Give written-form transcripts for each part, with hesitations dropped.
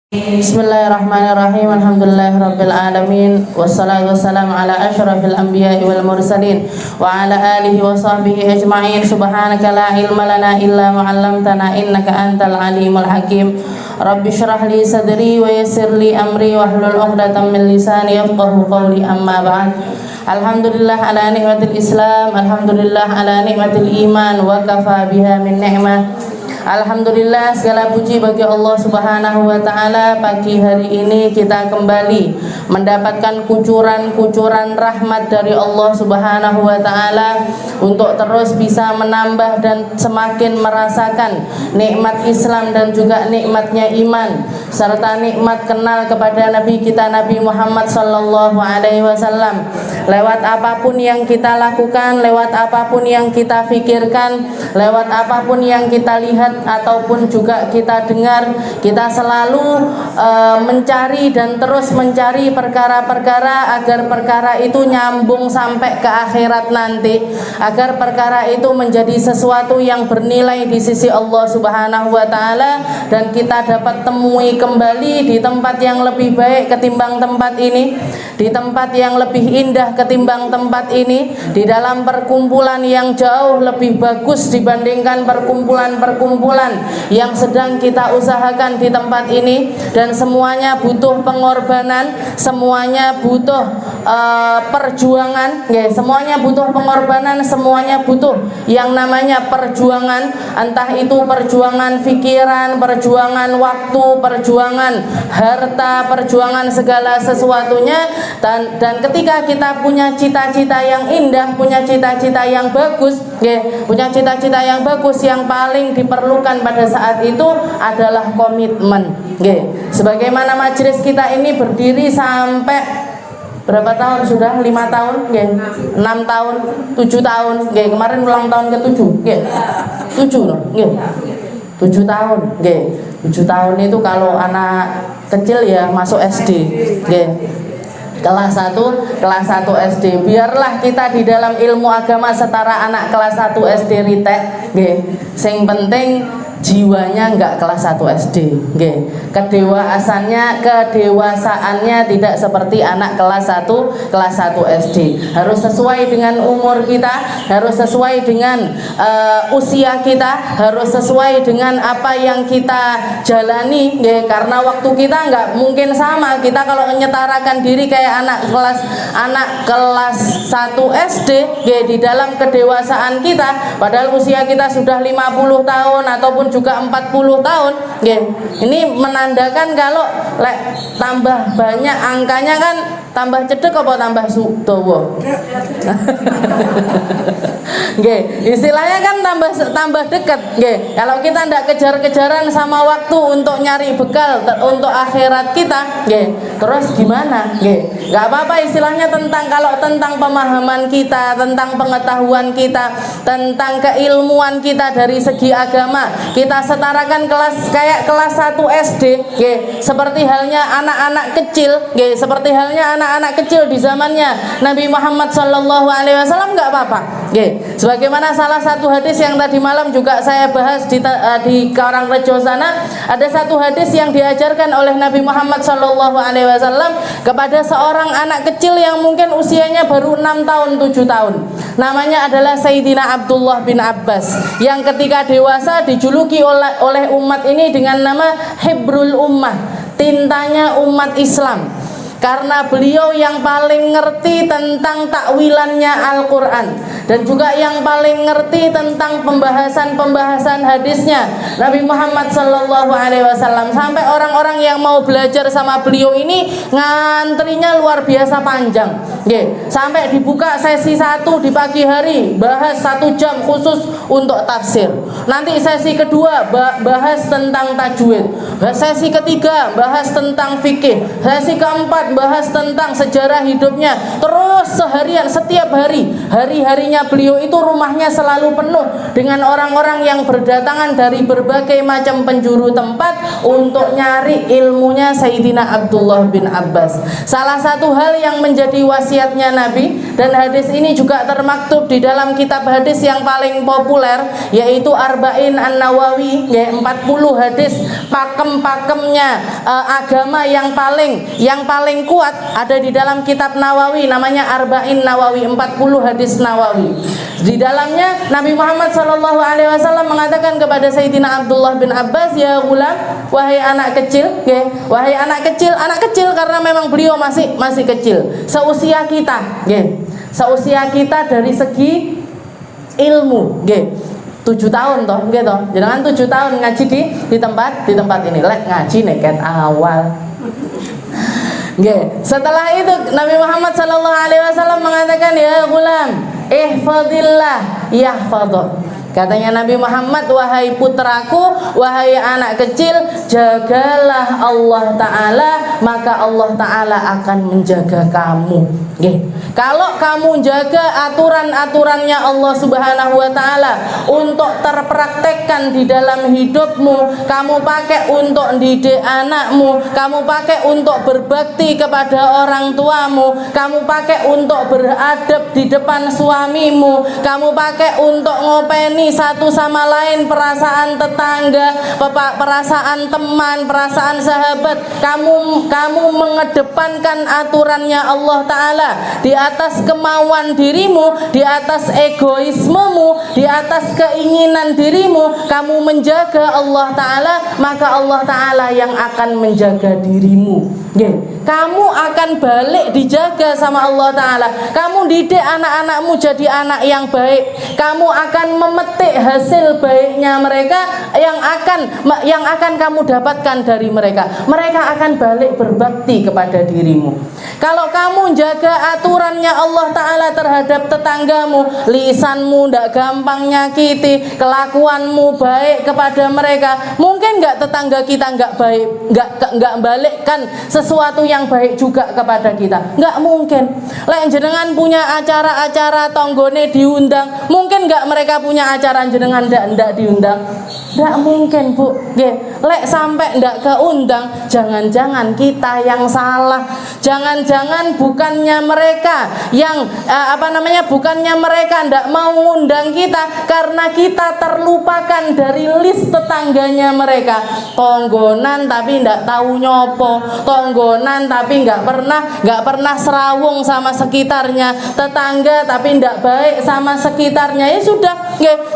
Bismillahirrahmanirrahim. Alhamdulillahirabbil alamin. Wassalatu wassalamu ala asyrafil anbiya'i wal mursalin wa ala alihi wa sahbihi ajma'in. Subhanaka la ilma lana illa ma 'allamtana innaka antal alimul hakim. Rabbi shrah li sadri wa yassir li amri wahlul 'uqdatam min lisani yafqahu qawli. Amma ba'd. Alhamdulillah ala nikmatil Islam, alhamdulillah ala nikmatil iman, wa kafa biha min ni'mah. Alhamdulillah, segala puji bagi Allah Subhanahu wa taala. Pagi hari ini kita kembali mendapatkan kucuran-kucuran rahmat dari Allah Subhanahu wa taala untuk terus bisa menambah dan semakin merasakan nikmat Islam dan juga nikmatnya iman serta nikmat kenal kepada Nabi kita Nabi Muhammad sallallahu alaihi wasallam. Lewat apapun yang kita lakukan, lewat apapun yang kita pikirkan, lewat apapun yang kita lihat ataupun juga kita dengar, kita selalu mencari dan terus mencari perkara-perkara agar perkara itu nyambung sampai ke akhirat nanti, agar perkara itu menjadi sesuatu yang bernilai di sisi Allah Subhanahu wa taala dan kita dapat temui kembali di tempat yang lebih baik ketimbang tempat ini, di tempat yang lebih indah ketimbang tempat ini, di dalam perkumpulan yang jauh lebih bagus dibandingkan perkumpulan-perkumpulan yang sedang kita usahakan di tempat ini. Dan semuanya butuh pengorbanan, semuanya butuh perjuangan, semuanya butuh pengorbanan, semuanya butuh yang namanya perjuangan, entah itu perjuangan pikiran, perjuangan waktu, perjuangan harta, perjuangan segala sesuatunya. Dan ketika kita punya cita-cita yang indah, punya cita-cita yang bagus, punya cita-cita yang bagus, yang paling diperlukan pada saat itu adalah komitmen. Sebagaimana majelis kita ini berdiri sampai berapa tahun sudah? 5 tahun, 6 tahun, 7 tahun, kemarin ulang tahun ke-7, 7 loh, 7 tahun, 7 tahun itu kalau anak kecil ya masuk SD, kelas 1 SD. Biarlah kita di dalam ilmu agama setara anak kelas 1 SD ritek, sing penting jiwanya enggak kelas 1 SD, kedewasaannya tidak seperti anak kelas 1 SD. Harus sesuai dengan umur kita, harus sesuai dengan usia kita, harus sesuai dengan apa yang kita jalani, karena waktu kita enggak mungkin sama. Kita kalau menyetarakan diri kayak anak kelas 1 SD, di dalam kedewasaan kita, padahal usia kita sudah 50 tahun ataupun juga 40 tahun, ini menandakan kalau tambah banyak angkanya kan tambah cedek apa tambah dawa. Istilahnya kan tambah dekat. Kalau kita tidak kejar-kejaran sama waktu untuk nyari bekal untuk akhirat kita, terus gimana? Gak apa-apa istilahnya kalau tentang pemahaman kita, tentang pengetahuan kita, tentang keilmuan kita dari segi agama, kita setarakan kayak kelas 1 SD, seperti halnya anak-anak kecil, seperti halnya anak-anak kecil di zamannya Nabi Muhammad sallallahu alaihi wasallam, enggak apa-apa. Sebagaimana salah satu hadis yang tadi malam juga saya bahas di Karangrejo sana, ada satu hadis yang diajarkan oleh Nabi Muhammad sallallahu alaihi wasallam kepada seorang anak kecil yang mungkin usianya baru 6 tahun 7 tahun. Namanya adalah Sayyidina Abdullah bin Abbas, yang ketika dewasa dijuluki oleh umat ini dengan nama Hibrul Ummah, tintanya umat Islam, karena beliau yang paling ngerti tentang takwilannya Al-Quran dan juga yang paling ngerti tentang pembahasan hadisnya Nabi Muhammad sallallahu alaihi wasallam. Sampai orang-orang yang mau belajar sama beliau ini ngantrinya luar biasa panjang, sampai dibuka sesi 1 di pagi hari bahas 1 jam khusus untuk tafsir, nanti sesi kedua bahas tentang tajwid, sesi ketiga bahas tentang fikih, sesi keempat bahas tentang sejarah hidupnya. Terus seharian, setiap hari-harinya beliau itu rumahnya selalu penuh dengan orang-orang yang berdatangan dari berbagai macam penjuru tempat untuk nyari ilmunya Sayyidina Abdullah bin Abbas. Salah satu hal yang menjadi wasiat wasiatnya Nabi, dan hadis ini juga termaktub di dalam kitab hadis yang paling populer, yaitu Arba'in An-Nawawi, ya 40 hadis pakem-pakemnya agama yang paling kuat ada di dalam kitab Nawawi, namanya Arba'in Nawawi, 40 hadis Nawawi. Di dalamnya Nabi Muhammad SAW mengatakan kepada Sayyidina Abdullah bin Abbas, ya gulam, wahai anak kecil, ya, wahai anak kecil karena memang beliau masih kecil, seusia kita, ya, seusia kita dari segi ilmu, ya. 7 tahun toh, gitu. Jangan 7 tahun ngaji di tempat ini, lek ngaji neket awal. Setelah itu Nabi Muhammad SAW mengatakan, ya gulam, ihfadillah yahfaduk. Katanya Nabi Muhammad, wahai putraku, wahai anak kecil, jagalah Allah Ta'ala, maka Allah Ta'ala akan menjaga kamu. Kalau kamu jaga aturan-aturannya Allah Subhanahu wa Ta'ala untuk terpraktekkan di dalam hidupmu, kamu pakai untuk didik anakmu, kamu pakai untuk berbakti kepada orang tuamu, kamu pakai untuk beradab di depan suamimu, kamu pakai untuk ngopeni satu sama lain, perasaan tetangga, perasaan teman, perasaan sahabat, kamu mengedepankan aturannya Allah Ta'ala di atas kemauan dirimu, di atas egoismemu, di atas keinginan dirimu, kamu menjaga Allah Ta'ala, maka Allah Ta'ala yang akan menjaga dirimu. Kamu akan balik dijaga sama Allah Ta'ala. Kamu didik anak-anakmu jadi anak yang baik, kamu akan memetik hasil baiknya mereka yang akan kamu dapatkan dari mereka. Mereka akan balik berbakti kepada dirimu. Kalau kamu jaga aturannya Allah Ta'ala terhadap tetanggamu, lisanmu tidak gampang nyakiti, kelakuanmu baik kepada mereka, mungkin nggak tetangga kita nggak baik, nggak balikkan sesuatu yang baik juga kepada kita? Nggak mungkin. Lek jenengan punya acara-acara tonggone diundang, mungkin nggak mereka punya acara jenengan ndak diundang? Nggak mungkin, Bu. Lek sampai ndak keundang, jangan-jangan kita yang salah. Jangan-jangan bukannya mereka yang bukannya mereka ndak mau ngundang kita, karena kita terlupakan dari list tetangganya mereka. Tonggonan tapi ndak tahu nyopo, tonggonan tapi nggak pernah serawung sama sekitarnya, tetangga tapi ndak baik sama sekitarnya. Ya sudah,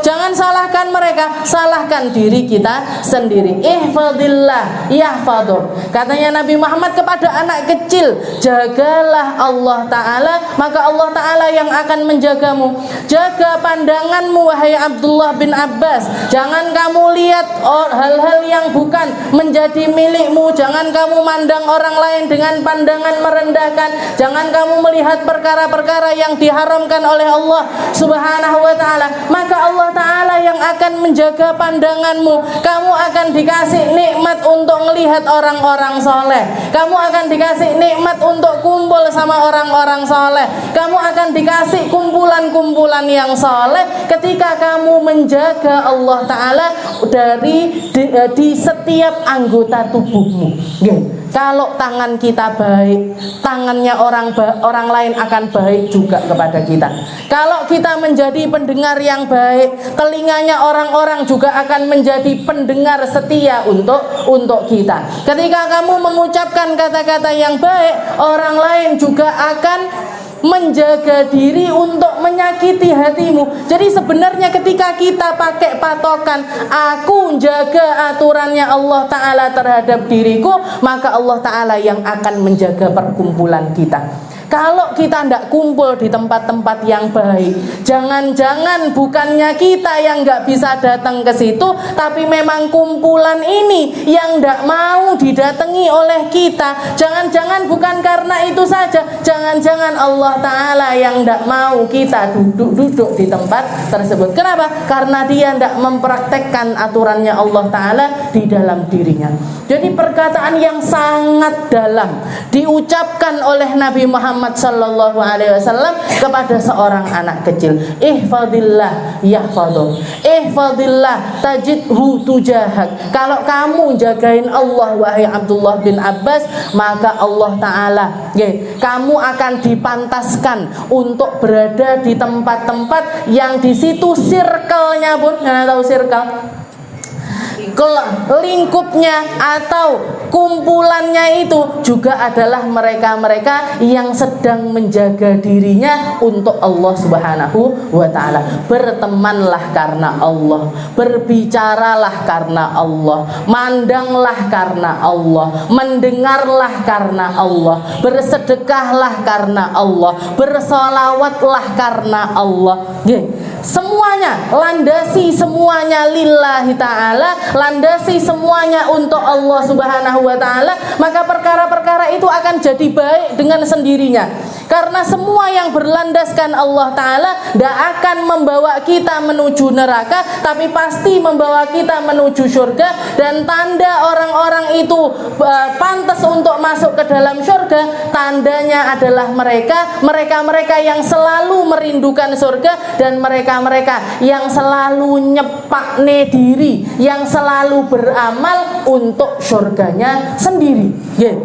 jangan salahkan mereka, salahkan diri kita sendiri. Ihfadillah yahfaduk. Katanya Nabi Muhammad kepada anak kecil, jagalah Allah Ta'ala, maka Allah Ta'ala yang akan menjagamu. Jaga pandanganmu, wahai Abdullah bin Abbas. Jangan kamu lihat hal-hal yang bukan menjadi milikmu. Jangan kamu mandang orang lain dengan pandangan merendahkan. Jangan kamu melihat perkara-perkara yang diharamkan oleh Allah Subhanahu wa Ta'ala. Maka Allah Ta'ala yang akan menjaga pandanganmu. Kamu akan dikasih nikmat untuk melihat orang-orang soleh. Kamu akan dikasih nikmat untuk kumpul sama orang-orang soleh. Kamu akan dikasih kumpulan-kumpulan yang soleh ketika kamu menjaga Allah Ta'ala di setiap anggota tubuhmu. Kalau tangan kita baik, tangannya orang lain akan baik juga kepada kita. Kalau kita menjadi pendengar yang baik, telinganya orang-orang juga akan menjadi pendengar setia untuk kita. Ketika kamu mengucapkan kata-kata yang baik, orang lain juga akan menjaga diri untuk menyakiti hatimu. Jadi sebenarnya ketika kita pakai patokan, aku jaga aturannya Allah Ta'ala terhadap diriku, maka Allah Ta'ala yang akan menjaga perkumpulan kita. Kalau kita tidak kumpul di tempat-tempat yang baik, jangan-jangan bukannya kita yang nggak bisa datang ke situ, tapi memang kumpulan ini yang tidak mau didatangi oleh kita. Jangan-jangan bukan karena itu saja, jangan-jangan Allah Ta'ala yang tidak mau kita duduk di tempat tersebut. Kenapa? Karena dia tidak mempraktekkan aturannya Allah Ta'ala di dalam dirinya. Jadi perkataan yang sangat dalam diucapkan oleh Nabi Muhammad Muhammad sallallahu alaihi wasallam kepada seorang anak kecil, ihfadillah yahfadhuk, ihfadillah tajidhu tujahak. Kalau kamu jagain Allah wahai Abdullah bin Abbas, maka Allah Ta'ala kamu akan dipantaskan untuk berada di tempat-tempat yang di situ circle-nya pun, nggak tahu circle, lingkupnya atau kumpulannya itu juga adalah mereka-mereka yang sedang menjaga dirinya untuk Allah Subhanahu wa Ta'ala. Bertemanlah karena Allah, berbicaralah karena Allah, mandanglah karena Allah, mendengarlah karena Allah, bersedekahlah karena Allah, bersolawatlah karena Allah. Semuanya, landasi semuanya lillahi ta'ala, landasi semuanya untuk Allah Subhanahu wa Ta'ala, maka perkara-perkara itu akan jadi baik dengan sendirinya. Karena semua yang berlandaskan Allah Ta'ala tidak akan membawa kita menuju neraka, tapi pasti membawa kita menuju surga. Dan tanda orang-orang itu pantas untuk masuk ke dalam surga, tandanya adalah mereka yang selalu merindukan surga, dan mereka yang selalu nyepakne diri, yang selalu beramal untuk surganya sendiri.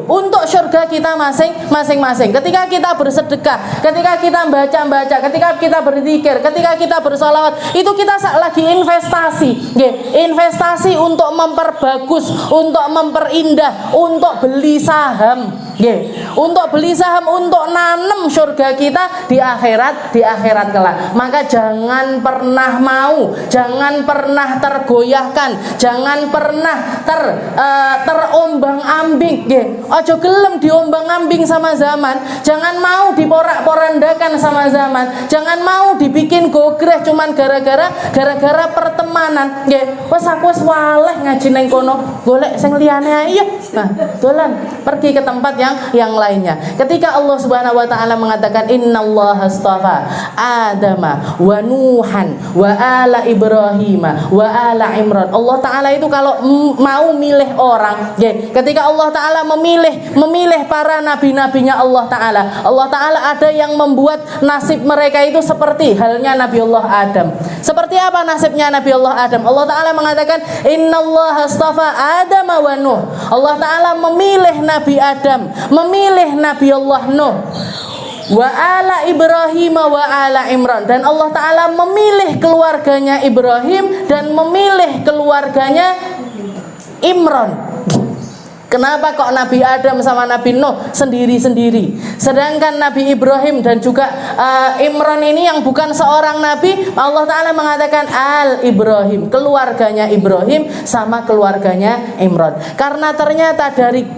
Untuk surga kita masing-masing. Ketika kita bersedekah, ketika kita baca, ketika kita berzikir, ketika kita bersolawat, itu kita lagi investasi. Investasi untuk memperbagus, untuk memperindah, untuk beli saham. Untuk beli saham, untuk nanam surga kita di akhirat kelak. Maka jangan pernah mau, jangan pernah tergoyahkan, jangan pernah terombang-ambing. Ojo gelem diombang-ambing sama zaman, jangan mau diporak-porandakan sama zaman, jangan mau dibikin gogreh cuman gara-gara pertemanan. Wes aku wis waleh ngaji neng kono, golek sing liyane ae. Nah, dolan pergi ke tempat yang lainnya. Ketika Allah Subhanahu wa Ta'ala mengatakan innallaha astafa Adama wa Nuhan wa ala Ibrahim wa ala Imran. Allah Ta'ala itu kalau mau milih orang, ketika Allah Ta'ala memilih para nabi-nabinya Allah Ta'ala ada yang membuat nasib mereka itu seperti halnya Nabi Allah Adam. Seperti apa nasibnya Nabi Allah Adam? Allah Ta'ala mengatakan innallaha astafa Adama wa Nuh. Allah Ta'ala memilih Nabi Adam, memilih Nabi Allah Nuh, wa ala Ibrahim wa ala Imran, dan Allah Ta'ala memilih keluarganya Ibrahim dan memilih keluarganya Imran. Kenapa kok Nabi Adam sama Nabi Nuh sendiri-sendiri, sedangkan Nabi Ibrahim dan juga Imran ini yang bukan seorang nabi, Allah Ta'ala mengatakan Al-Ibrahim, keluarganya Ibrahim sama keluarganya Imran. Karena ternyata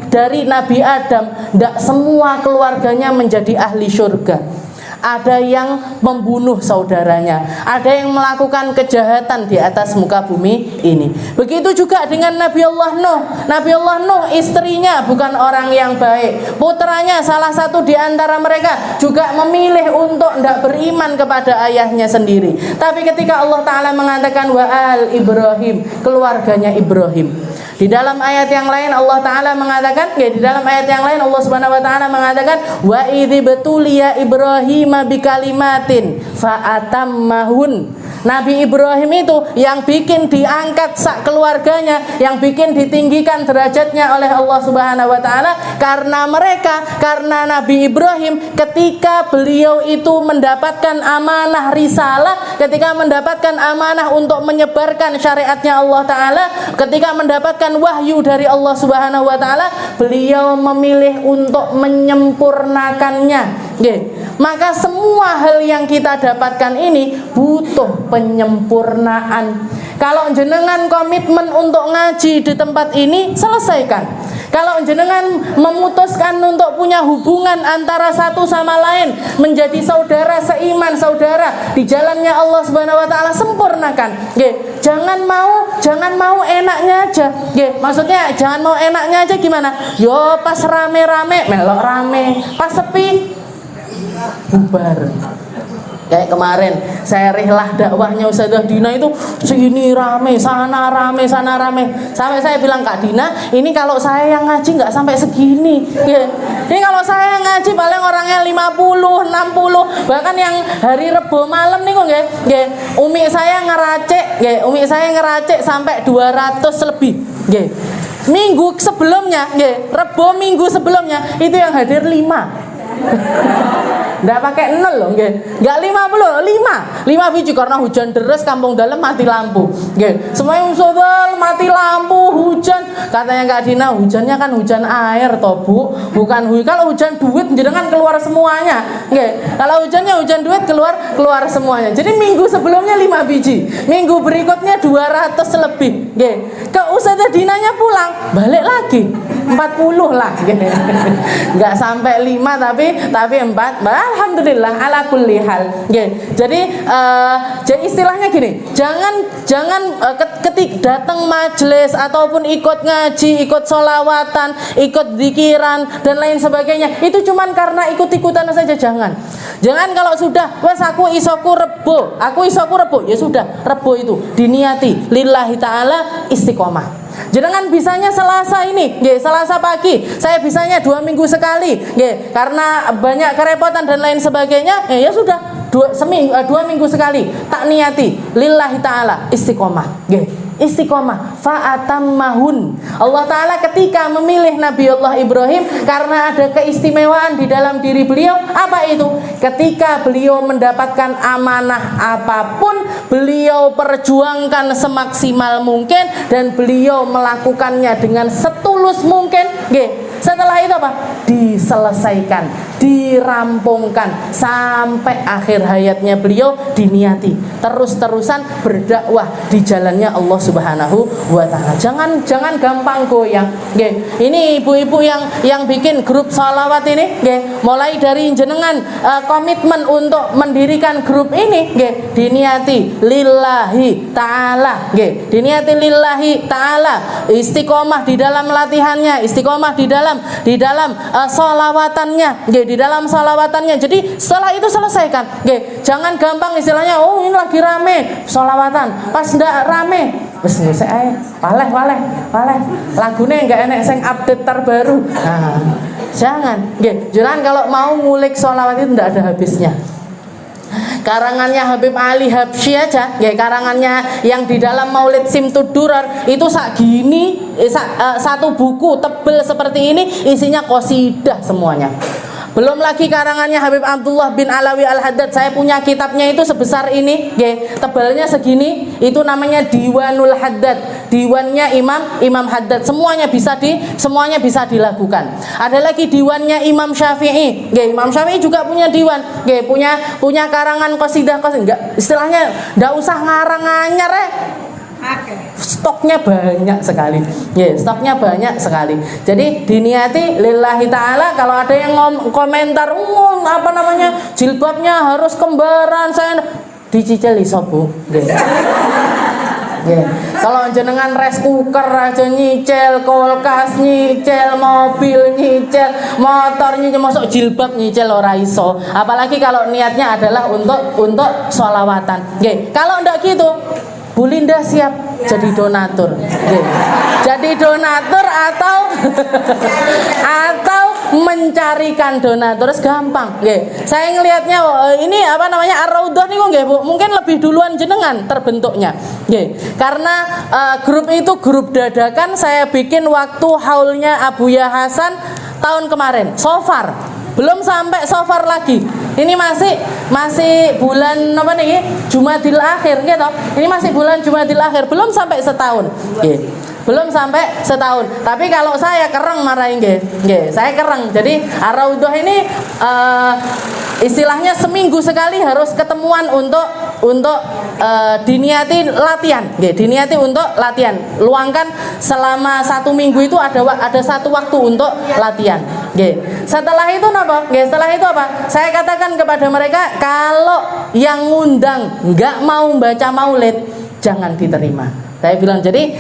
dari Nabi Adam tidak semua keluarganya menjadi ahli surga. Ada yang membunuh saudaranya, ada yang melakukan kejahatan di atas muka bumi ini. Begitu juga dengan Nabi Allah Nuh. Nabi Allah Nuh istrinya bukan orang yang baik, putranya salah satu di antara mereka juga memilih untuk tidak beriman kepada ayahnya sendiri. Tapi ketika Allah Ta'ala mengatakan wa al Ibrahim, keluarganya Ibrahim, di dalam ayat yang lain Allah Ta'ala mengatakan, di dalam ayat yang lain Allah Subhanahu wa Ta'ala mengatakan wa idzi betuliya Ibrahim bikalimatin fa'atammahun. Nabi Ibrahim itu yang bikin diangkat sak keluarganya, yang bikin ditinggikan derajatnya oleh Allah Subhanahu wa Ta'ala karena Nabi Ibrahim ketika beliau itu mendapatkan amanah risalah, ketika mendapatkan amanah untuk menyebarkan syariatnya Allah Ta'ala, ketika mendapatkan wahyu dari Allah Subhanahu wa Ta'ala, beliau memilih untuk menyempurnakannya. Maka semua hal yang kita dapatkan ini butuh penyempurnaan. Kalau jenengan komitmen untuk ngaji di tempat ini, selesaikan. Kalau jenengan memutuskan untuk punya hubungan antara satu sama lain, menjadi saudara seiman, saudara di jalannya Allah Subhanahu wa Ta'ala, sempurnakan. Jangan mau enaknya aja. Maksudnya jangan mau enaknya aja gimana? Yo pas rame-rame melok rame, pas sepi bubar. Kayak kemarin saya rihlah dakwahnya Ustazah Dina itu sini rame, sana rame, sana rame. Sampai saya bilang, Kak Dina, ini kalau saya yang ngaji nggak sampai segini. Ya. Ini kalau saya yang ngaji paling orangnya 50, 60, bahkan yang hari Rebo malam nih kok nggih. Umi saya ngeracik sampai 200 lebih. Nggih. Minggu sebelumnya, Rebo minggu sebelumnya itu yang hadir 5. Nggak pakai 0 loh, nggak 50, 5 biji karena hujan deras kampung dalam mati lampu. Semuanya usul mati lampu, hujan. Katanya Kak Dina, hujannya kan hujan air toh Bu, bukan kalau hujan duit jenengan keluar semuanya. Kalau hujannya hujan duit keluar semuanya. Jadi minggu sebelumnya 5 biji, minggu berikutnya 200 lebih. Ke Ustazah Dinanya pulang, balik lagi 40 lah. Nggak sampai 5 tapi 4. Alhamdulillah ala kulli hal. Jadi istilahnya gini, jangan ketik datang majelis ataupun ikut ngaji, ikut sholawatan, ikut zikiran dan lain sebagainya itu cuman karena ikut-ikutan saja. Jangan kalau sudah wes aku isoku rebo ya sudah, rebo itu diniati lillahi ta'ala istiqomah. Jangan bisanya Selasa ini, Selasa pagi. Saya bisanya 2 minggu sekali, karena banyak kerepotan dan lain sebagainya. Ya sudah, 2 minggu sekali. Tak niati, lillahi ta'ala istiqomah. Istiqomah fa'atammahun. Allah Ta'ala ketika memilih Nabi Allah Ibrahim karena ada keistimewaan di dalam diri beliau. Apa itu? Ketika beliau mendapatkan amanah apapun, beliau perjuangkan semaksimal mungkin dan beliau melakukannya dengan setulus mungkin. Setelah itu apa? Diselesaikan, dirampungkan sampai akhir hayatnya beliau diniati terus-terusan berdakwah di jalannya Allah Subhanahu wa Ta'ala. Jangan gampang goyang. Ini ibu-ibu yang bikin grup sholawat ini, mulai dari jenengan komitmen untuk mendirikan grup ini, diniati lillahi ta'ala, diniati lillahi ta'ala, istiqomah di dalam latihannya, istiqomah di dalam sholawatannya, di dalam sholawatannya. Jadi setelah itu selesaikan. Jangan gampang istilahnya, oh ini lagi rame sholawatan, pas ndak rame wis ngusik ae, paleh lagune enggak enek sing update terbaru. Nah, jangan. Jangan kalau mau ngulik sholawat itu enggak ada habisnya. Karangannya Habib Ali Habsyi aja, karangannya yang di dalam Maulid Simtud Durar itu satu buku tebel seperti ini, isinya qasidah semuanya. Belum lagi karangannya Habib Abdullah bin Alawi Al-Haddad. Saya punya kitabnya itu sebesar ini, tebalnya segini. Itu namanya Diwanul Haddad, diwannya Imam Haddad. Semuanya bisa dilakukan. Ada lagi diwannya Imam Syafi'i. Imam Syafi'i juga punya diwan, punya karangan qasidah. Enggak, istilahnya enggak usah ngarang anyar stoknya banyak sekali. Stoknya banyak sekali. Jadi diniati lillahi ta'ala. Kalau ada yang komentar jilbabnya harus kembaran, saya dicicil iso Bu. Kalau jenengan rice cooker aja nyicil, kulkas nyicil, mobil nyicil, motor nyicil, masuk jilbab nyicil ora iso. Apalagi kalau niatnya adalah untuk sholawatan. Kalau ndak gitu, Bu Linda siap jadi donatur. Jadi donatur atau mencarikan donatur gampang. Saya ngelihatnya ini Ar-Raudhah niku Bu, mungkin lebih duluan jenengan terbentuknya. Karena grup itu grup dadakan saya bikin waktu haulnya Abuya Hasan tahun kemarin. So far belum sampai so far lagi. Ini masih bulan Jumadil Akhir gitu. Ini masih bulan Jumadil Akhir, belum sampai setahun. Belum sampai setahun. Tapi kalau saya kereng marahin saya kereng. Jadi Ar-Raudhah ini istilahnya seminggu sekali harus ketemuan untuk diniati latihan. Diniati untuk latihan. Luangkan selama 1 minggu itu ada satu waktu untuk latihan. Setelah itu apa? Setelah itu apa? Saya katakan kepada mereka, kalau yang ngundang nggak mau baca maulid, jangan diterima. Saya bilang jadi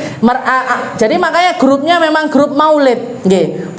makanya grupnya memang grup maulid,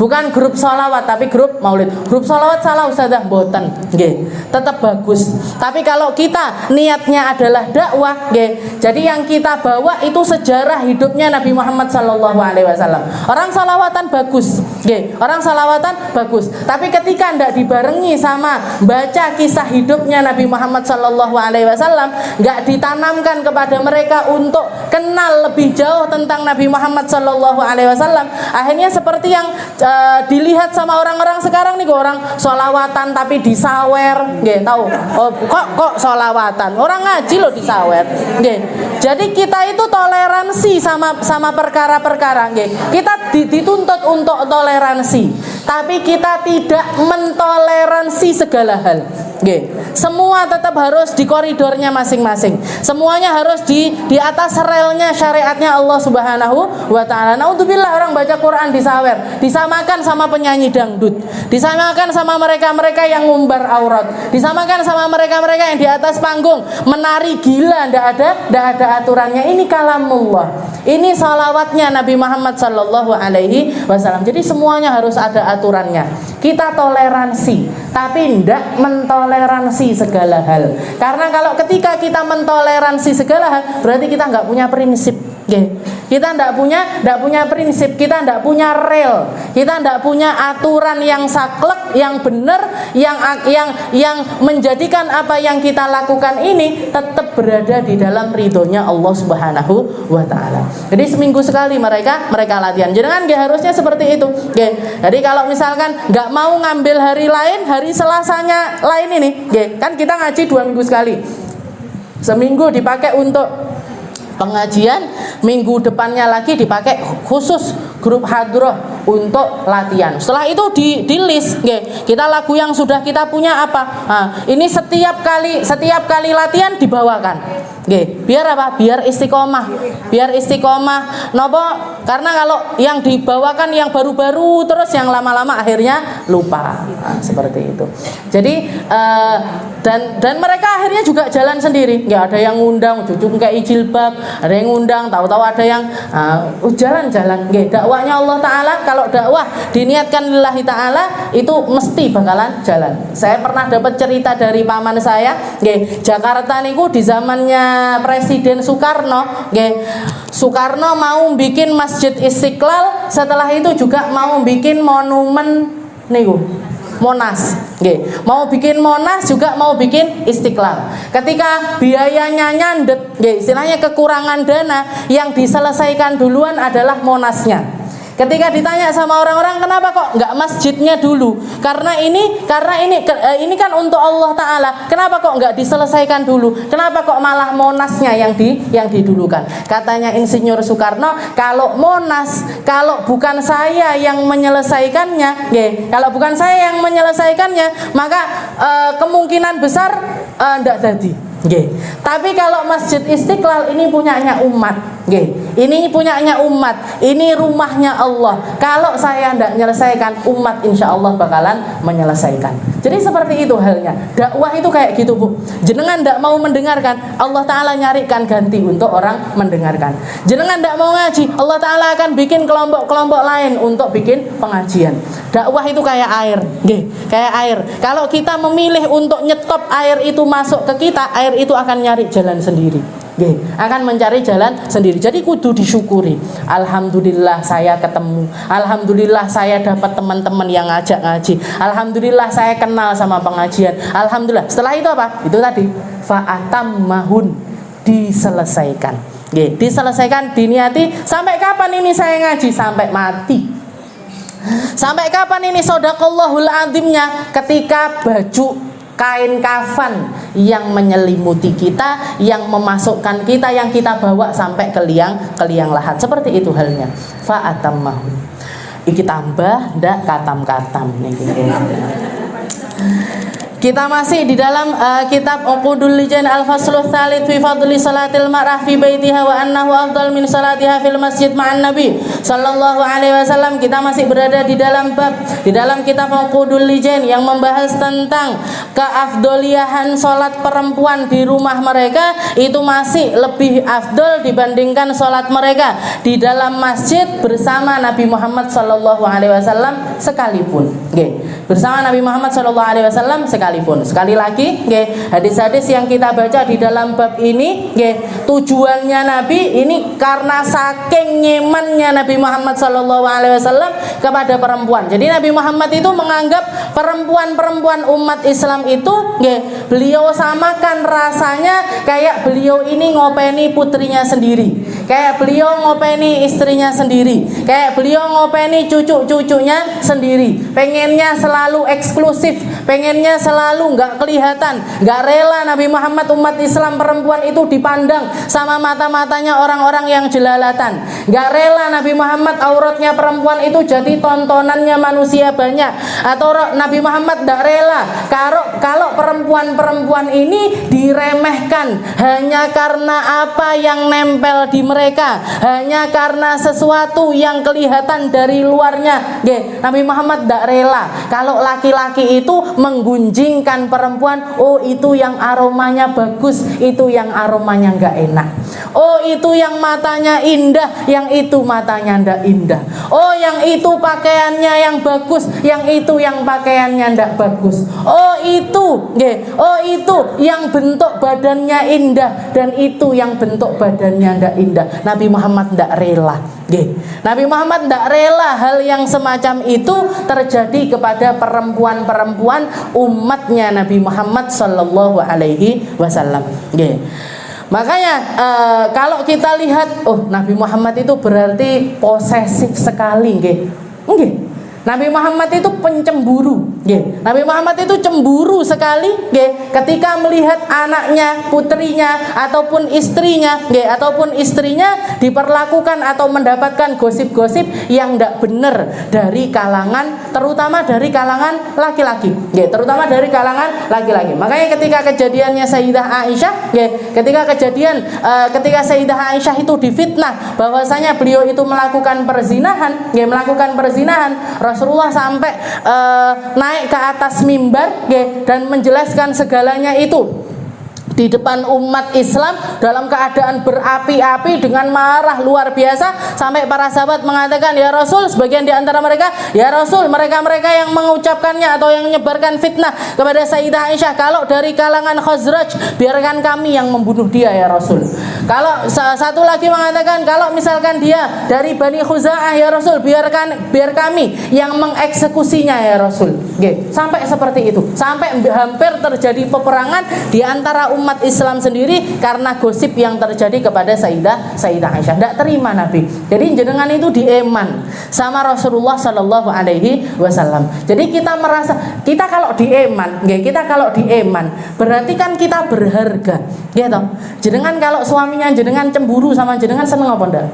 Bukan grup sholawat tapi grup maulid. Grup sholawat salah ustazah mboten, nggih. Tetap bagus. Tapi kalau kita niatnya adalah dakwah, nggih. Jadi yang kita bawa itu sejarah hidupnya Nabi Muhammad sallallahu alaihi wasallam. Orang sholawatan bagus, nggih. Orang sholawatan bagus. Tapi ketika ndak dibarengi sama baca kisah hidupnya Nabi Muhammad sallallahu alaihi wasallam, nggak ditanamkan kepada mereka untuk kenal lebih jauh tentang Nabi Muhammad sallallahu alaihi wasallam, akhirnya seperti yang dilihat sama orang-orang sekarang nih, orang sholawatan tapi disawer, nggih, tahu? Oh, kok sholawatan, orang ngaji loh disawer, nggih. Jadi kita itu toleransi sama perkara-perkara, nggih. Kita dituntut untuk toleransi, tapi kita tidak mentoleransi segala hal, nggih. Semua tetap harus di koridornya masing-masing. Semuanya harus di atas relnya syariatnya Allah Subhanahu wa taala. Naudzubillah, orang baca Quran disawer, disamakan sama penyanyi dangdut, disamakan sama mereka-mereka yang ngumbar aurat, disamakan sama mereka-mereka yang di atas panggung menari gila, ndak ada aturannya. Ini kalamullah. Ini salawatnya Nabi Muhammad sallallahu alaihi wasallam. Jadi semuanya harus ada aturannya. Kita toleransi, tapi ndak mentoleransi segala hal. Karena kalau ketika kita mentoleransi segala hal, berarti kita nggak punya prinsip. Kita ndak punya prinsip, kita ndak punya rel, kita ndak punya aturan yang saklek, yang benar, yang menjadikan apa yang kita lakukan ini tetap berada di dalam ridhonya Allah Subhanahu wa taala. Jadi seminggu sekali mereka latihan. Jangan harusnya seperti itu. Jadi kalau misalkan nggak mau ngambil hari lain, hari Selasanya lain ini, kan kita ngaji 2 minggu sekali. Seminggu dipakai untuk pengajian, minggu depannya lagi dipakai khusus grup hadroh untuk latihan. Setelah itu di list, kita lagu yang sudah kita punya apa? Nah, ini setiap kali latihan dibawakan. Biar apa? Biar istiqomah. Nopo? Karena kalau yang dibawakan yang baru-baru terus yang lama-lama akhirnya lupa. Nah, seperti itu. Jadi dan mereka akhirnya juga jalan sendiri. Ada yang ngundang cucu kayak jilbab, ada yang ngundang, tahu-tahu ada yang jalan-jalan. Dakwahnya Allah Ta'ala, kalau dakwah diniatkan lillahi ta'ala itu mesti bakalan jalan. Saya pernah dapat cerita dari paman saya, Jakarta niku di zamannya Presiden Soekarno, Soekarno mau bikin Masjid Istiqlal, setelah itu juga mau bikin monumen niku Monas, mau bikin Monas juga mau bikin Istiqlal. Ketika biayanya nyandet, istilahnya kekurangan dana, yang diselesaikan duluan adalah Monasnya. Ketika ditanya sama orang-orang, kenapa kok nggak masjidnya dulu? Karena ini kan untuk Allah Ta'ala. Kenapa kok nggak diselesaikan dulu? Kenapa kok malah Monasnya yang didulukan? Katanya Insinyur Soekarno, kalau Monas, kalau bukan saya yang menyelesaikannya, maka kemungkinan besar ndak jadi. Tapi kalau Masjid Istiqlal ini punyanya umat, ini punyanya umat, ini rumahnya Allah. Kalau saya tidak menyelesaikan, umat insya Allah bakalan menyelesaikan. Jadi seperti itu halnya. Dakwah itu kayak gitu, Bu. Jenengan tidak mau mendengarkan, Allah Ta'ala nyarikan ganti untuk orang mendengarkan. Jenengan tidak mau ngaji, Allah Ta'ala akan bikin kelompok-kelompok lain untuk bikin pengajian. Dakwah itu kayak air, kayak air. Kalau kita memilih untuk nyetop air itu masuk ke kita, air itu akan nyari jalan sendiri, akan mencari jalan sendiri. Jadi kudu disyukuri. Alhamdulillah saya ketemu, alhamdulillah saya dapat teman-teman yang ngajak ngaji, alhamdulillah saya kenal sama pengajian, alhamdulillah. Setelah itu apa? Itu tadi fa'atammahun, diselesaikan, diselesaikan, diniati. Sampai kapan ini saya ngaji? Sampai mati. Sampai kapan ini sodaqallahul azimnya? Ketika baju kain kafan yang menyelimuti kita, yang memasukkan kita, yang kita bawa sampai ke liang lahat. Seperti itu halnya. Fa'atammahun. Iki tambah ndak katam-katam nih. Kita masih di dalam kitab Uqudul Lijan Al-Fasluh Tsalits fi fadli salatil mar'ah fi baitiha wa annahu afdal min salatiha fil masjid ma'an Nabi sallallahu alaihi wasallam. Kita masih berada di dalam kitab Uqudul Lijan yang membahas tentang keafdoliahan salat perempuan di rumah mereka itu masih lebih afdol dibandingkan salat mereka di dalam masjid bersama Nabi Muhammad sallallahu alaihi wasallam sekalipun. Bersama Nabi Muhammad sallallahu alaihi wasallam sekalipun. Sekali lagi, hadis-hadis yang kita baca di dalam bab ini, tujuannya Nabi ini karena saking nyemannya Nabi Muhammad sallallahu alaihi wasallam kepada perempuan. Jadi Nabi Muhammad itu menganggap perempuan-perempuan umat Islam itu, beliau samakan rasanya kayak beliau ini ngopeni putrinya sendiri, kayak beliau ngopeni istrinya sendiri, kayak beliau ngopeni cucu-cucunya sendiri. Pengennya selalu eksklusif, pengennya selalu nggak kelihatan, nggak rela Nabi Muhammad umat Islam perempuan itu dipandang sama mata-matanya orang-orang yang jelalatan, nggak rela Nabi Muhammad auratnya perempuan itu jadi tontonannya manusia banyak, atau Nabi Muhammad nggak rela kalau perempuan-perempuan ini diremehkan hanya karena apa yang nempel di mereka, hanya karena sesuatu yang kelihatan dari luarnya. Nabi Muhammad nggak rela kalau laki-laki itu menggunjingkan perempuan, oh itu yang aromanya bagus, itu yang aromanya nggak enak. Oh itu yang matanya indah, yang itu matanya ndak indah. Oh yang itu pakaiannya yang bagus, yang itu yang pakaiannya ndak bagus. Oh itu yang bentuk badannya indah, dan itu yang bentuk badannya ndak indah. Nabi Muhammad ndak rela. Nabi Muhammad tidak rela hal yang semacam itu terjadi kepada perempuan-perempuan umatnya Nabi Muhammad sallallahu alaihi wasallam. Makanya kalau kita lihat, Nabi Muhammad itu berarti posesif sekali, Nabi Muhammad itu pencemburu, Nabi Muhammad itu cemburu sekali, ketika melihat anaknya, putrinya, ataupun istrinya, diperlakukan atau mendapatkan gosip-gosip yang tidak benar dari kalangan, terutama dari kalangan laki-laki, Makanya ketika kejadiannya Sayyidah Aisyah, ketika Sayyidah Aisyah itu difitnah bahwasanya beliau itu melakukan perzinahan, Rasulullah sampai naik ke atas mimbar dan menjelaskan segalanya itu di depan umat Islam dalam keadaan berapi-api dengan marah luar biasa, sampai para sahabat mengatakan, ya Rasul, sebagian di antara mereka, ya Rasul, mereka-mereka yang mengucapkannya atau yang menyebarkan fitnah kepada Sayyidah Aisyah, kalau dari kalangan Khazraj biarkan kami yang membunuh dia ya Rasul. Kalau satu lagi mengatakan, kalau misalkan dia dari Bani Khuza'ah ya Rasul, biar kami yang mengeksekusinya ya Rasul. Sampai seperti itu, sampai hampir terjadi peperangan di antara umat Islam sendiri karena gosip yang terjadi kepada Sayyidah Aisyah. Tidak terima Nabi. Jadi jenengan itu dieman sama Rasulullah sallallahu alaihi wasallam. Jadi kita merasa kita kalau dieman berarti kan kita berharga. Jenengan kalau suaminya jenengan cemburu sama jenengan, seneng apa ndak?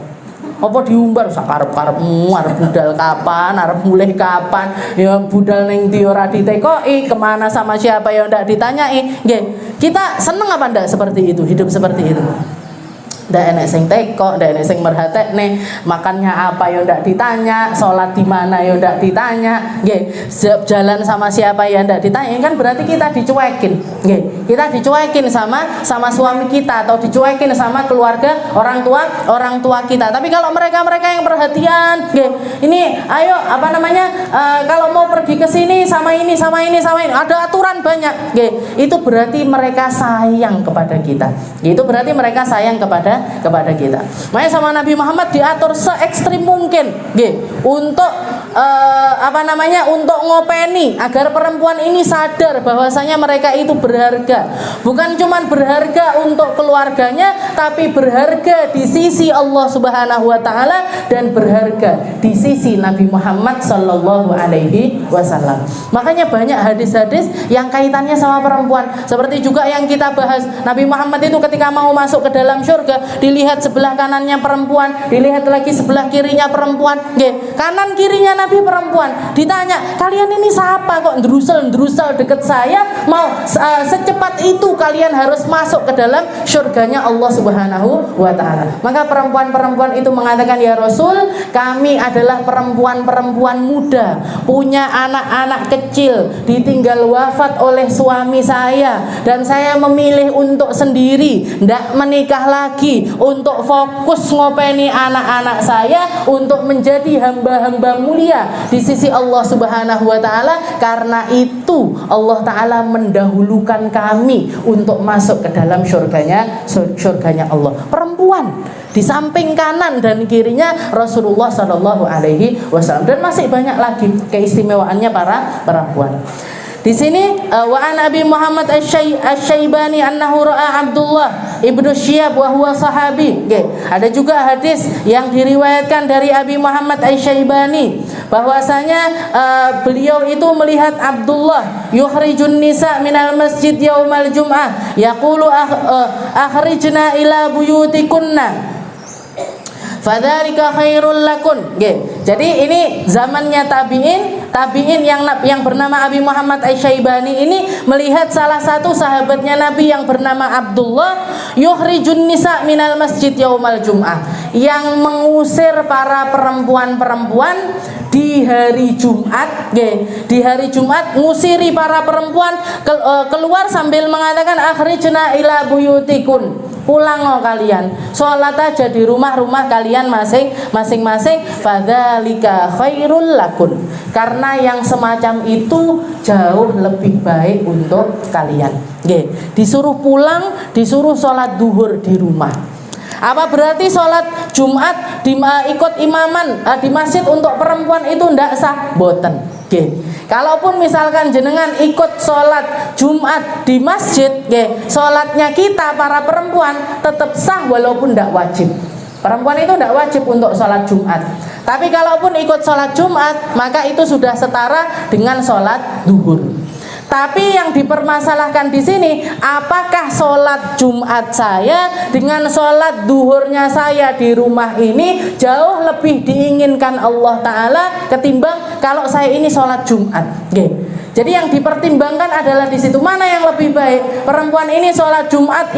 Apa diumbar sakarep-karepmu, arep budal kapan, arep mulih kapan, ya budal ning ndi ora ditekoki, kemana sama siapa yang ndak ditanyai. Kita seneng apa ndak seperti itu, hidup seperti itu? Ndak enek sing teko, ndak enek sing merhatekne, makannya apa ya ndak ditanya, salat di mana ya ndak ditanya, jalan sama siapa ya ndak ditanya, kan berarti kita dicuekin. Kita dicuekin sama suami kita, atau dicuekin sama keluarga orang tua kita. Tapi kalau mereka yang perhatian, ini ayo kalau mau pergi ke sini sama ini, ada aturan banyak, itu berarti mereka sayang kepada kita. Itu berarti mereka sayang kepada kita. Makanya sama Nabi Muhammad diatur se-ekstrim mungkin, untuk untuk ngopeni agar perempuan ini sadar bahwasanya mereka itu berharga. Bukan cuma berharga untuk keluarganya, tapi berharga di sisi Allah Subhanahu wa taala dan berharga di sisi Nabi Muhammad sallallahu alaihi wasallam. Makanya banyak hadis-hadis yang kaitannya sama perempuan. Seperti juga yang kita bahas, Nabi Muhammad itu ketika mau masuk ke dalam surga, dilihat sebelah kanannya perempuan, dilihat lagi sebelah kirinya perempuan. Kanan kirinya Nabi perempuan. Ditanya, kalian ini siapa kok ndrusel deket saya, mau secepat itu kalian harus masuk ke dalam surganya Allah Subhanahu wa ta'ala. Maka perempuan-perempuan itu mengatakan, ya Rasul, kami adalah perempuan-perempuan muda, punya anak-anak kecil, ditinggal wafat oleh suami saya, dan saya memilih untuk sendiri, tidak menikah lagi, untuk fokus ngopeni anak-anak saya, untuk menjadi hamba-hamba mulia di sisi Allah Subhanahu wa ta'ala. Karena itu Allah ta'ala mendahulukan kami untuk masuk ke dalam surganya Allah. Perempuan di samping kanan dan kirinya Rasulullah Shallallahu Alaihi Wasallam, dan masih banyak lagi keistimewaannya para perempuan. Di sini wa an Abi Muhammad Asy-Syaibani annahu ra'a Abdullah ibnu Syihab wa huwa sahabi. Ada juga hadis yang diriwayatkan dari Abi Muhammad Asy-Syaibani bahwasanya beliau itu melihat Abdullah yukhrijun nisa minal masjid yaumal jum'ah yaqulu akhrijna ila buyutikunna fadzalika khairul lakun. Jadi ini zamannya tabi'in yang bernama Abi Muhammad Asy-Syaibani ini melihat salah satu sahabatnya Nabi yang bernama Abdullah yukhrijun nisa minal masjid yaumal jum'ah, yang mengusir para perempuan-perempuan di hari Jumat. Di hari Jumat ngusiri para perempuan keluar sambil mengatakan akhrijna ila buyutikun, pulang kalian, sholat aja di rumah-rumah kalian masing-masing. Fadzalika khairul lakun, karena yang semacam itu jauh lebih baik untuk kalian. Disuruh pulang, disuruh sholat duhur di rumah. Apa berarti sholat Jumat ikut imaman di masjid untuk perempuan itu ndak sah? Boten. Kalaupun misalkan jenengan ikut sholat Jumat di masjid, sholatnya kita para perempuan tetap sah walaupun ndak wajib. Perempuan itu ndak wajib untuk sholat Jumat. Tapi kalaupun ikut sholat Jumat, maka itu sudah setara dengan sholat duhur. Tapi yang dipermasalahkan di sini, apakah sholat Jumat saya dengan sholat duhurnya saya di rumah ini jauh lebih diinginkan Allah Ta'ala ketimbang kalau saya ini sholat Jumat. Jadi yang dipertimbangkan adalah di situ, mana yang lebih baik, perempuan ini sholat Jumat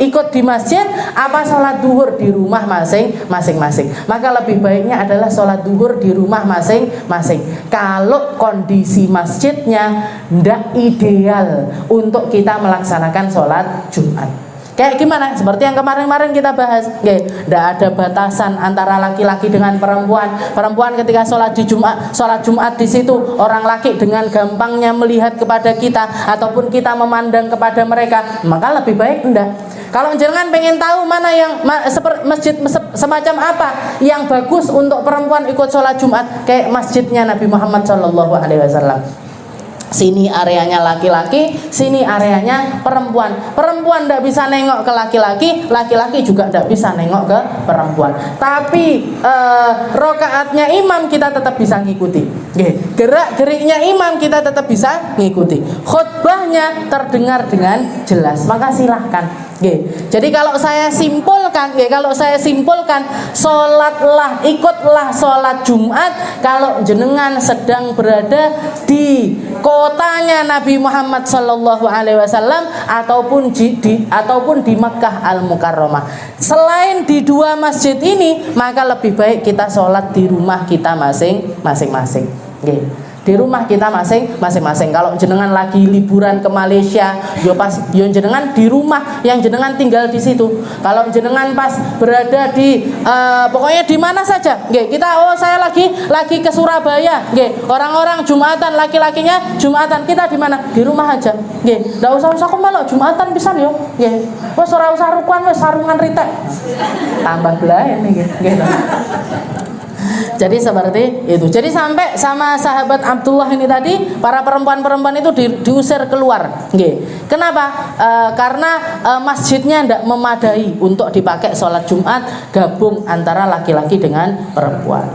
ikut di masjid, apa sholat duhur di rumah masing-masing. Maka lebih baiknya adalah sholat duhur di rumah masing-masing. Kalau kondisi masjidnya tidak ideal untuk kita melaksanakan sholat Jumat. Kayak gimana? Seperti yang kemarin-kemarin kita bahas, tidak ada batasan antara laki-laki dengan perempuan. Perempuan ketika sholat Jumat di situ, orang laki dengan gampangnya melihat kepada kita ataupun kita memandang kepada mereka, maka lebih baik enggak. Kalau jenengan pengen tahu mana yang masjid semacam apa yang bagus untuk perempuan ikut sholat Jumat, kayak masjidnya Nabi Muhammad Shallallahu Alaihi Wasallam. Sini areanya laki-laki, sini areanya perempuan. Perempuan tidak bisa nengok ke laki-laki, laki-laki juga tidak bisa nengok ke perempuan. Tapi rokaatnya imam kita tetap bisa ngikuti. Gerak-geriknya imam kita tetap bisa ngikuti. Khutbahnya terdengar dengan jelas. Maka silahkan. Jadi kalau saya simpulkan, ikutlah sholat Jumat kalau jenengan sedang berada di kotanya Nabi Muhammad Sallallahu Alaihi Wasallam ataupun di Makkah Al Mukarramah. Selain di dua masjid ini, maka lebih baik kita sholat di rumah kita masing-masing. Di rumah kita masing-masing. Kalau jenengan lagi liburan ke Malaysia, yo jenengan di rumah yang jenengan tinggal di situ. Kalau jenengan pas berada di pokoknya di mana saja, saya lagi ke Surabaya, orang-orang Jumatan, laki-lakinya Jumatan, kita di mana? Di rumah aja. Ndak usah ke melok Jumatan pisan yo. Wes ora usah rukuan, wes sarungan ritek. Tambah belayan nih Jadi seperti itu. Jadi sampai sama sahabat Abdullah ini tadi, para perempuan-perempuan itu diusir keluar. Kenapa? Karena masjidnya tidak memadai untuk dipakai sholat Jumat gabung antara laki-laki dengan perempuan.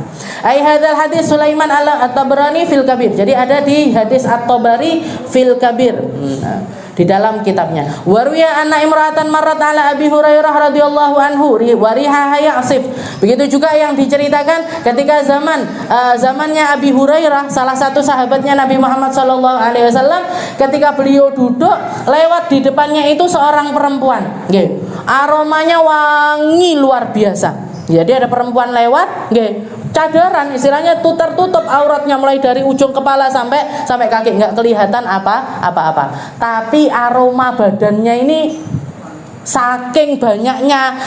Hadal hadis Sulaiman At-Tabrani fil Kabir. Jadi ada di hadis At-Tabari fil Kabir. di dalam kitabnya. Waruya anna imra'atan marrat ala Abi Hurairah radhiyallahu anhu wa rihaha ya'sif. Begitu juga yang diceritakan ketika zamannya Abi Hurairah, salah satu sahabatnya Nabi Muhammad sallallahu alaihi wasallam, ketika beliau duduk, lewat di depannya itu seorang perempuan. Nggih. Aromanya wangi luar biasa. Jadi ada perempuan lewat, nggih. Cadaran istilahnya tertutup auratnya mulai dari ujung kepala sampai kaki, nggak kelihatan apa-apa. Tapi aroma badannya ini saking banyaknya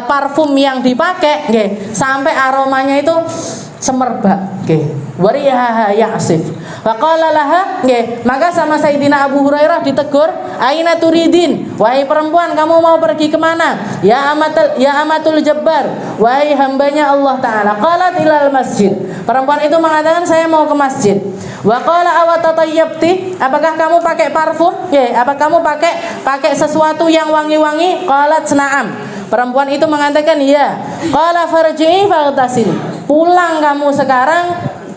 parfum yang dipakai, nggih, sampai aromanya itu semerbak, nggih. Warihaha ya'sif. Faqala laha, nggih, maka sama Sayyidina Abu Hurairah ditegur, aina turidin, wahai perempuan kamu mau pergi kemana? Ya amatul jabbar, wahai hambanya Allah Ta'ala. Qalat ilal masjid. Perempuan itu mengatakan saya mau ke masjid. Wa qala awatatayyabti, apakah kamu pakai parfum? Nggih, apa kamu pakai sesuatu yang wangi-wangi? Qalat na'am. Perempuan itu mengatakan iya. Qala farji'i faghtasil. Pulang kamu sekarang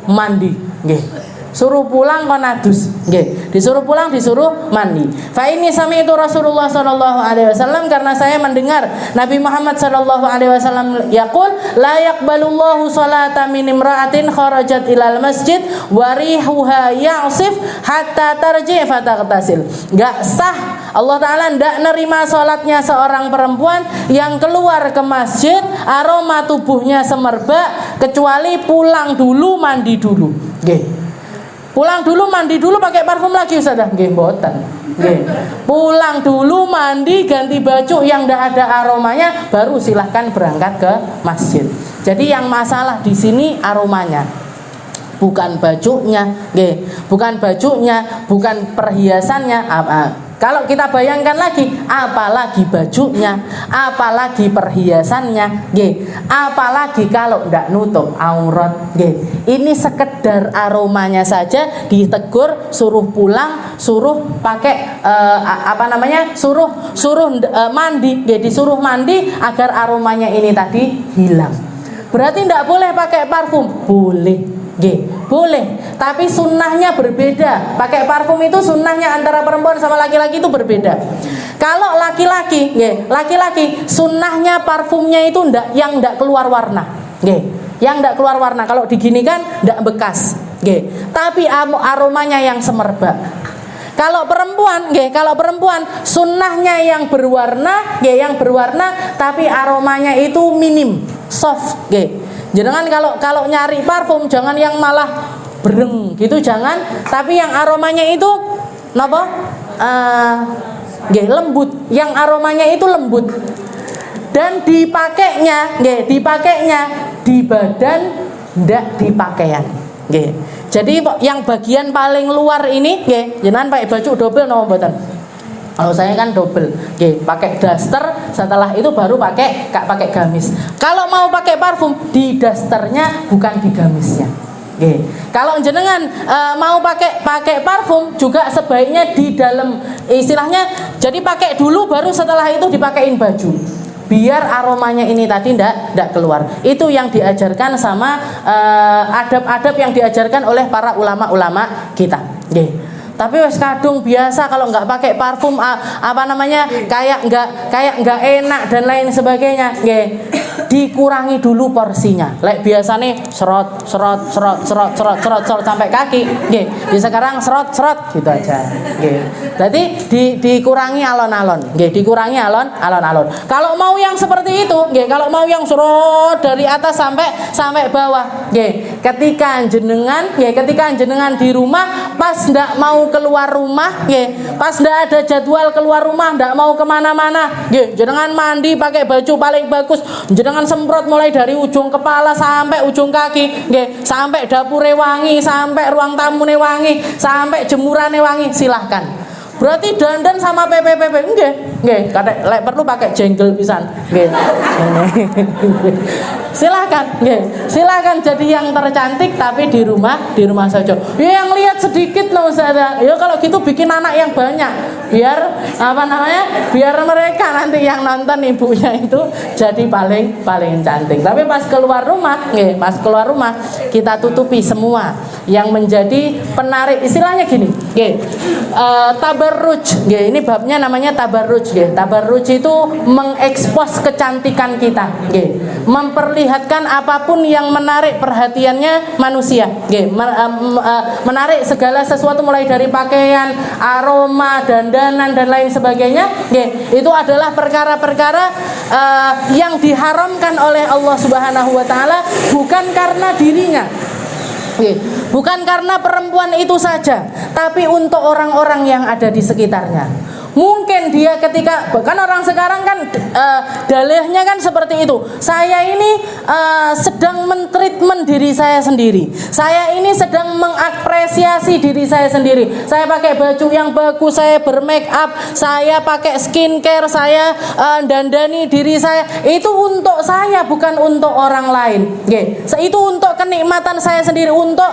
mandi, nggih. Suruh pulang konadus, nggih. Disuruh pulang, disuruh mandi. Fa ini sami'tu Rasulullah sallallahu alaihi wasallam, karena saya mendengar Nabi Muhammad sallallahu alaihi wasallam yaqul la yaqbalullahu salata min imra'atin kharajat ilal masjid wa rihuha ya'sif hatta tarji' fataghtasil. Enggak sah, Allah Ta'ala tidak nerima sholatnya seorang perempuan yang keluar ke masjid aroma tubuhnya semerbak kecuali pulang dulu mandi dulu, nggih. Pulang dulu mandi dulu pakai parfum lagi Ustazah? Nggih, mboten. Nggih. Pulang dulu mandi ganti baju yang tidak ada aromanya baru silahkan berangkat ke masjid. Jadi yang masalah di sini aromanya, bukan bajunya, nggih. Bukan bajunya, bukan perhiasannya. Kalau kita bayangkan lagi, apalagi bajunya, apalagi perhiasannya, nggih. Apalagi kalau ndak nutup aurat, nggih. Ini sekedar aromanya saja ditegur, suruh pulang, suruh pakai suruh mandi, nggih, disuruh mandi agar aromanya ini tadi hilang. Berarti ndak boleh pakai parfum? Boleh. Nggih, boleh, tapi sunnahnya berbeda. Pakai parfum itu sunnahnya antara perempuan sama laki-laki itu berbeda. Kalau laki-laki, nggih, laki-laki sunnahnya parfumnya itu yang ndak keluar warna, nggih, yang ndak keluar warna. Kalau diginikan ndak bekas, nggih, tapi aromanya yang semerbak. Kalau perempuan, nggih, kalau perempuan sunnahnya yang berwarna, nggih, yang berwarna, tapi aromanya itu minim, soft, nggih. Jangan kalau nyari parfum jangan yang malah bereng gitu, jangan, tapi yang aromanya itu napa? Nggih, lembut, yang aromanya itu lembut. Dan dipakainya, nggih, dipakainya di badan ndak di pakaian. Nggih. Jadi yang bagian paling luar ini, nggih, jenengan pakai baju double napa mboten? Kalau saya kan double, nggih, pakai daster, setelah itu baru pakai gamis. Kalau mau pakai parfum, di dasternya bukan di gamisnya. Nggih. Kalau jenengan mau pakai parfum juga sebaiknya di dalam, istilahnya jadi pakai dulu baru setelah itu dipakein baju. Biar aromanya ini tadi ndak keluar. Itu yang diajarkan sama adab-adab yang diajarkan oleh para ulama-ulama kita. Nggih. Tapi wes kadung biasa kalau nggak pakai parfum kayak nggak enak dan lain sebagainya, nggih. Dikurangi dulu porsinya. Lek biasane serot sampai kaki, nggih. Di sekarang serot gitu aja, nggih. Jadi dikurangi alon-alon, nggih, dikurangi alon-alon. Kalau mau yang seperti itu, nggih, kalau mau yang serot dari atas sampai bawah, nggih. Ketika jenengan di rumah pas ndak mau keluar rumah, nggih, pas ndak ada jadwal keluar rumah, ndak mau kemana-mana, nggih, jenengan mandi pakai baju paling bagus, jenengan semprot mulai dari ujung kepala sampai ujung kaki, nggih, sampai dapure wangi, sampai ruang tamune wangi, sampai jemurane wangi, silahkan. Berarti dandan sama PPPP, nggih, katek lek perlu pakai jenggel pisan. Nggih. Silakan jadi yang tercantik tapi di rumah saja. Ya yang lihat sedikit loh Ustazah. Ya kalau gitu bikin anak yang banyak. Biar biar mereka nanti yang nonton ibunya itu jadi paling cantik. Tapi pas keluar rumah kita tutupi semua yang menjadi penarik. Istilahnya gini, tabarruj. Ini babnya namanya tabarruj. Tabarruj itu mengekspos kecantikan kita. Memperlihatkan apapun yang menarik perhatiannya manusia. Menarik segala sesuatu mulai dari pakaian, aroma, dandanan dan lain sebagainya. Itu adalah perkara-perkara yang diharamkan oleh Allah Subhanahu wa taala, bukan karena dirinya. Bukan karena perempuan itu saja, tapi untuk orang-orang yang ada di sekitarnya. Mungkin dia ketika, kan orang sekarang kan dalihnya kan seperti itu. Saya ini sedang mentreatment diri saya sendiri. Saya ini sedang mengapresiasi diri saya sendiri. Saya pakai baju yang bagus, saya bermake up, saya pakai skincare, saya dandani diri saya. Itu untuk saya, bukan untuk orang lain. Itu untuk kenikmatan saya sendiri, untuk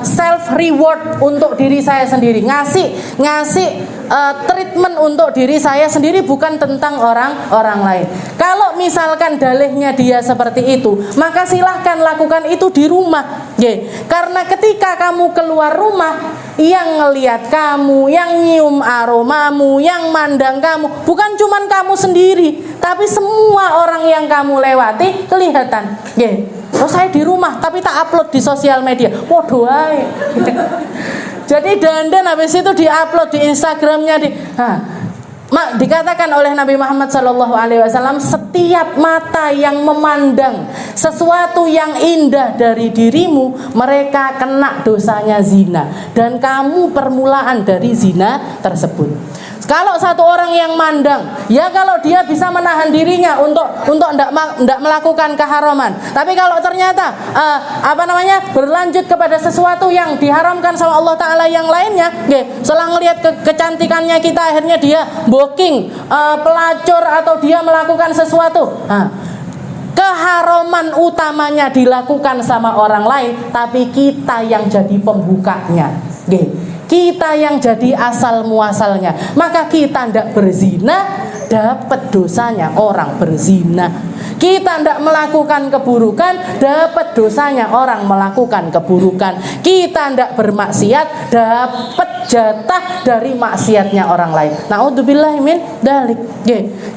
self reward untuk diri saya sendiri, ngasih treatment untuk diri saya sendiri, bukan tentang orang lain. Kalau misalkan dalihnya dia seperti itu, maka silahkan lakukan itu di rumah. Karena ketika kamu keluar rumah, yang ngelihat kamu, yang nyium aromamu, yang mandang kamu, bukan cuman kamu sendiri, tapi semua orang yang kamu lewati kelihatan. Oh saya di rumah tapi tak upload di sosial media. Waduh ae. Jadi dandan habis itu diupload di Instagramnya dikatakan oleh Nabi Muhammad SAW, setiap mata yang memandang sesuatu yang indah dari dirimu, mereka kena dosanya zina, dan kamu permulaan dari zina tersebut. Kalau satu orang yang mandang, ya kalau dia bisa menahan dirinya untuk tidak melakukan keharaman. Tapi kalau ternyata berlanjut kepada sesuatu yang diharamkan sama Allah Ta'ala yang lainnya, setelah melihat kecantikannya kita, akhirnya dia booking, pelacur, atau dia melakukan sesuatu. Keharaman utamanya dilakukan sama orang lain, tapi kita yang jadi pembukanya. Kita yang jadi asal muasalnya. Maka kita tidak berzina, dapat dosanya orang berzina. Kita tidak melakukan keburukan, dapat dosanya orang melakukan keburukan. Kita tidak bermaksiat, dapat jatah dari maksiatnya orang lain. Naudzubillahi min dzalik.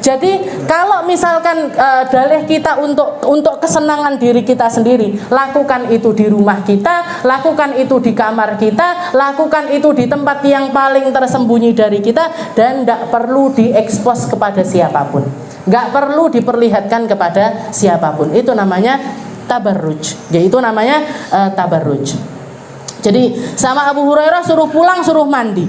Jadi kalau misalkan dalih kita untuk kesenangan diri kita sendiri, lakukan itu di rumah kita, lakukan itu di kamar kita, lakukan itu di tempat yang paling tersembunyi dari kita, dan tidak perlu diekspos kepada siapapun, nggak perlu diperlihatkan kepada siapapun. Itu namanya tabarruj. Itu namanya tabarruj. Jadi sama Abu Hurairah suruh pulang, suruh mandi.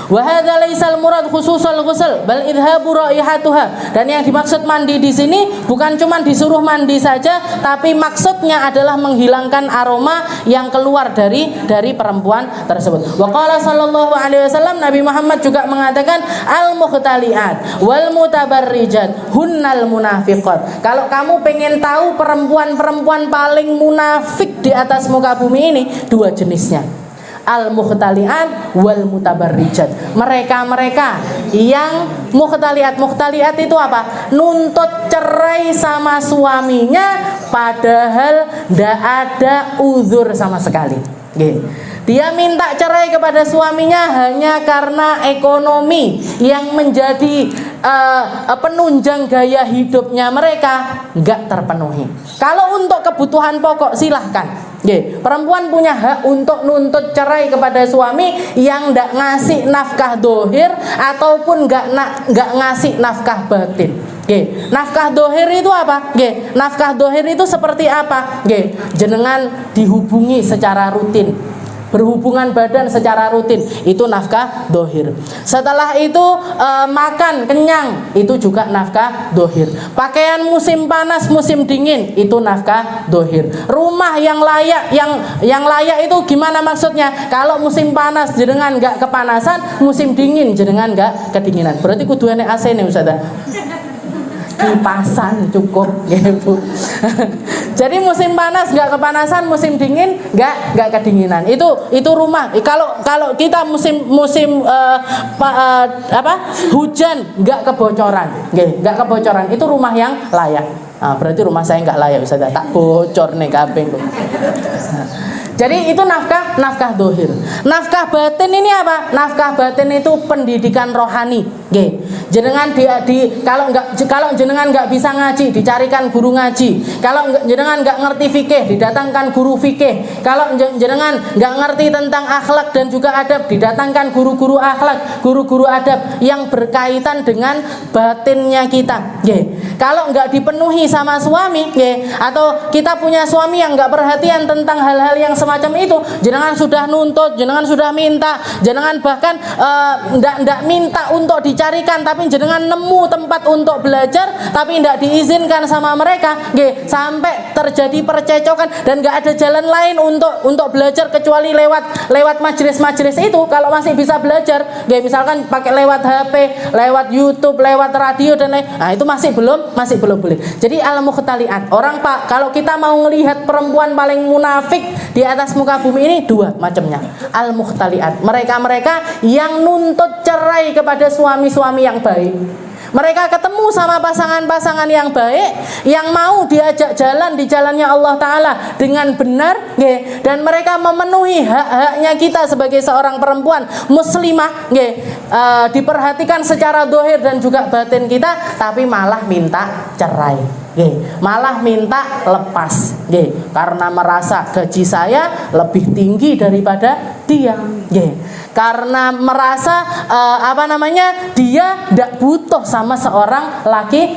Wa hadza laisal murad khususul ghusl bal idhabu raihatuha. Dan yang dimaksud mandi di sini bukan cuma disuruh mandi saja, tapi maksudnya adalah menghilangkan aroma yang keluar dari perempuan tersebut. Wa qala sallallahu alaihi wasallam, Nabi Muhammad juga mengatakan al muhtaliat wal mutabarrijat hunnal munafiqat. Kalau kamu pengen tahu perempuan-perempuan paling munafik di atas muka bumi ini, dua jenisnya, al-mukhtali'at wal mutabarrijat. Mereka yang mukhtali'at. Mukhtali'at itu apa? Nuntut cerai sama suaminya padahal tidak ada uzur sama sekali. Dia minta cerai kepada suaminya hanya karena ekonomi yang menjadi penunjang gaya hidupnya mereka nggak terpenuhi. Kalau untuk kebutuhan pokok silahkan. Perempuan punya hak untuk nuntut cerai kepada suami yang nggak ngasih nafkah dohir ataupun nggak ngasih nafkah batin. Nafkah dohir itu apa? Nafkah dohir itu seperti apa? Jenengan dihubungi secara rutin, berhubungan badan secara rutin, itu nafkah dohir. Setelah itu makan kenyang, itu juga nafkah dohir. Pakaian musim panas, musim dingin, itu nafkah dohir. Rumah yang layak, yang layak itu gimana maksudnya? Kalau musim panas jenengan nggak kepanasan, musim dingin jenengan nggak kedinginan. Berarti kudu enek AC nih Ustazah. kipasan cukup nggih Bu. Jadi musim panas nggak kepanasan, musim dingin nggak kedinginan. Itu rumah. Kalau kita musim hujan nggak kebocoran, nggak kebocoran. Itu rumah yang layak. Nah, berarti rumah saya nggak layak, Ustaz. Tak bocor nih kabeh. Jadi itu nafkah dohir. Nafkah batin ini apa? Nafkah batin itu pendidikan rohani. Nggih. Jenengan kalau jenengan nggak bisa ngaji, dicarikan guru ngaji. Kalau jenengan nggak ngerti fikih, didatangkan guru fikih. Kalau jenengan nggak ngerti tentang akhlak dan juga adab, didatangkan guru-guru akhlak, guru-guru adab yang berkaitan dengan batinnya kita. Nggih. Kalau nggak dipenuhi sama suami, nggih, atau kita punya suami yang nggak perhatian tentang hal-hal yang semacam itu, jenengan sudah nuntut, jenengan sudah minta, jenengan bahkan ndak minta untuk dicarikan, tapi jenengan nemu tempat untuk belajar, tapi ndak diizinkan sama mereka, nggih, sampai terjadi percecokan dan nggak ada jalan lain untuk belajar kecuali lewat majelis-majelis itu. Kalau masih bisa belajar, nggih, misalkan pakai lewat HP, lewat YouTube, lewat radio dan lain, nah itu masih belum boleh. Jadi al-mukhtaliat, orang Pak, kalau kita mau melihat perempuan paling munafik di atas muka bumi ini dua macamnya. Al-mukhtaliat, mereka yang nuntut cerai kepada suami-suami yang baik. Mereka ketemu sama pasangan-pasangan yang baik, yang mau diajak jalan di jalannya Allah Ta'ala dengan benar, nggih, dan mereka memenuhi hak-haknya kita sebagai seorang perempuan muslimah, nggih, diperhatikan secara dohir dan juga batin kita, tapi malah minta cerai, nggih, malah minta lepas, nggih, karena merasa gaji saya lebih tinggi daripada dia, nggih, karena merasa dia tidak butuh sama seorang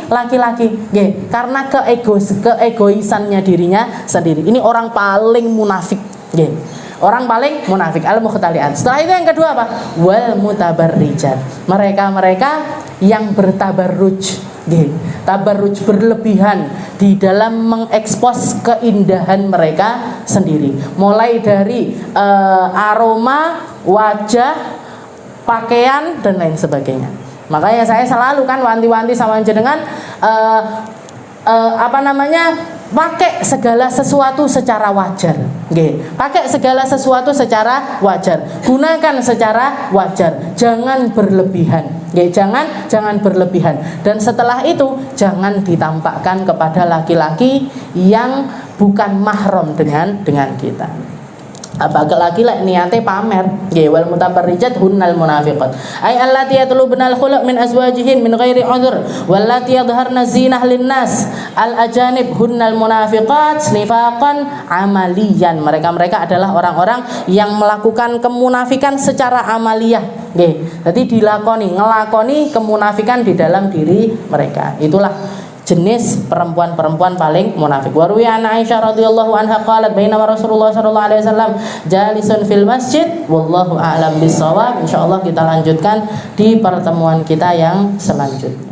laki-laki, nggih, karena keegoisannya dirinya sendiri. Ini orang paling munafik, nggih. Orang paling munafik, al-mukhtaliat. Setelah itu yang kedua apa? Wal mutabarrijat. Mereka yang bertabarruj, nggih. Tabarruj berlebihan di dalam mengekspos keindahan mereka sendiri. Mulai dari aroma, wajah, pakaian dan lain sebagainya. Makanya saya selalu kan wanti-wanti sama jenengan pakai segala sesuatu secara wajar, nggih. Pakai segala sesuatu secara wajar. Gunakan secara wajar. Jangan berlebihan, nggih. Jangan berlebihan. Dan setelah itu jangan ditampakkan kepada laki-laki yang bukan mahram dengan kita. Apalagi lah niate pamer, nggih, wal mutabarrijat hunnal munafiqat ay allati yatlubna al khuluq min azwajihin min ghairi udhr wallati yadhharna zinah linnas al ajanib hunnal munafiqat nifaqan amaliyan. Mereka adalah orang-orang yang melakukan kemunafikan secara amaliyah, nggih. Jadi ngelakoni kemunafikan di dalam diri mereka. Itulah jenis perempuan-perempuan paling munafik. Wa ruwiya an Aisyah radhiyallahu anha qalat bainama Rasulullah sallallahu alaihi wasallam jalisun fil masjid wallahu a'lam bissawab. Insyaallah kita lanjutkan di pertemuan kita yang selanjutnya.